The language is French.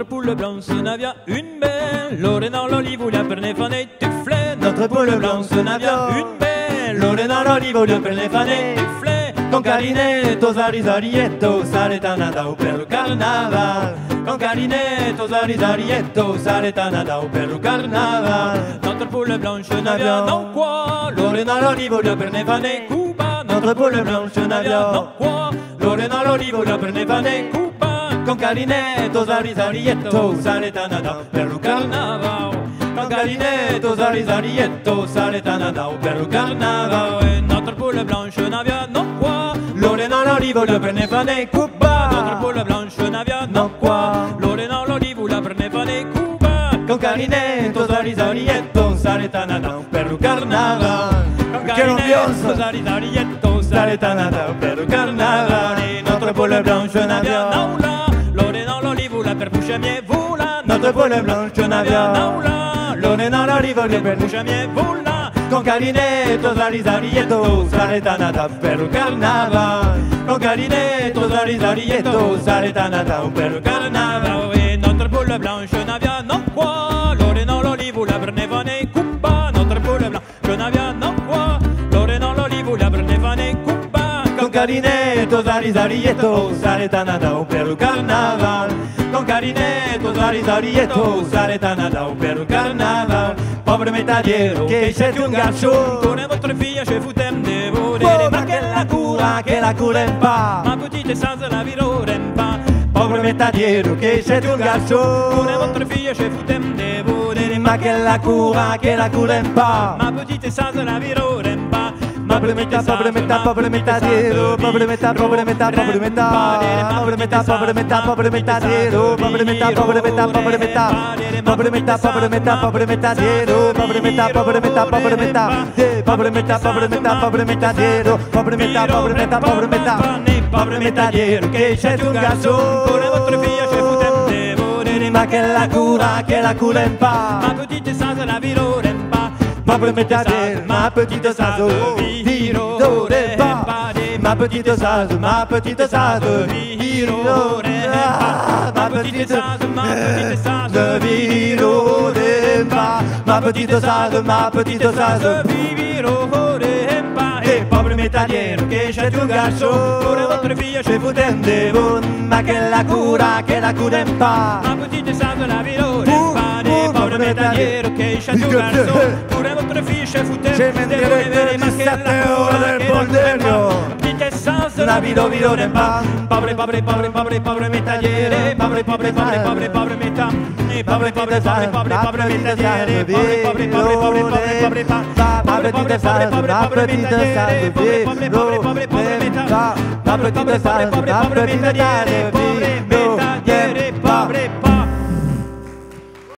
Notre poule blanche n'avait une belle, l'ore dans l'olive, la perne fané tufflé. Notre poule blanche n'avait une belle, l'ore dans l'olive, la perne fané tufflé. Con carinetto, zarizarietto, saretanadao per il carnaval. Con carinetto, zarizarietto, saretanadao per il carnaval. Notre poule blanche n'avait non quoi, l'ore dans l'olive, la perne fané Cuba. Notre poule blanche n'avait non quoi, l'ore dans l'olive, la perne fané Cuba. Con carinetto, zarizarietto, saretanadao per il carnaval. Con carinetto, zarizarietto, saretanadao per il carnaval. Et notre poule blanche n'avait non quoi, l'ore dans l'olive, la perne fané Cuba. Notre poule blanche n'avait non quoi, l'ore dans l'olive, la perne fané Cuba. Con carinetto, zarizarietto, saretanadao per il carnaval. Con carinetto, zarizarietto, saretanadao per il carnaval. Et notre poule blanche n'avait non là, l'ore dans l'olive, la per bouchamier voula. Notre poule blanche n'avait non là, l'ore dans l'olive, la per bouchamier voula. Con carinetto, zarizarietto, saretanadao per il carnaval. Con carinetto, zarizarietto, saretanadao per il carnaval. Et notre poule blanche n'avait non quoi, l'ore dans l'olive, la perne fané Cuba. Notre poule blanche n'avait non quoi, l'ore dans l'olive, la perne fané Cuba. Con carinetto, zarizarietto, saretanadao per il carnaval. Con carinetto, zarizarietto, saretanadao per il carnaval. Pauvre métalliero, che c'è un garçon, con votre fille, je vous t'aime dévorer. Ma che la cura pas, ma petite sans la virorem pas. Pauvre métalliero, che c'è un garçon, con votre fille, je vous t'aime dévorer. Ma che la cura pas, ma petite sans la virorem pas. Pobre metà, pobre metà, pobre metadiero, pobre metà, pobre metà, pobre metà, pobre metà, pobre metà, pobre metadiero, pobre metà, pobre metà, pobre metà, pobre metà, pobre metà, pobre metadiero, pobre metà, pobre metà, pobre metà, pobre metà, pobre metà, pobre metadiero, pobre metà, pobre metà, pobre metà, pobre metadiero, che c'è un garçon, con votre fille, je vous t'aime dévorer. Ma che la cura pas, ma petite sans la virorem pas. Pobre métadiero, ma petite saso, virore pas. Ma petite saso, ma petite saso, virore pas. Ma petite saso, ma petite saso, virore pas. Ma petite saso, ma petite saso, virore pas. Et pobre métadiero, che c'è un garçon, con votre fille, je vous t'aime dévorer. Ma che la cura pas, ma petite saso, la virore pas. Pobre métadiero, che c'è un garçon, pure votre fille, je vous t'aime dévorer. Ma che la cura del bordello, petite saso, la virore pas. Pobre, pobre, pobre, pobre, pobre métadiere, pobre, pobre, pobre, pobre, pobre méta. Pobre, pobre, pobre, pobre, pobre métadiere, pobre, pobre, pobre, pobre, pobre, pobre pas. Pobre, pobre, pobre, pobre, pobre métadiere, pobre, pobre, pobre, pobre, pobre méta. Pobre, pobre, pobre, pobre, pobre métadiere, pobre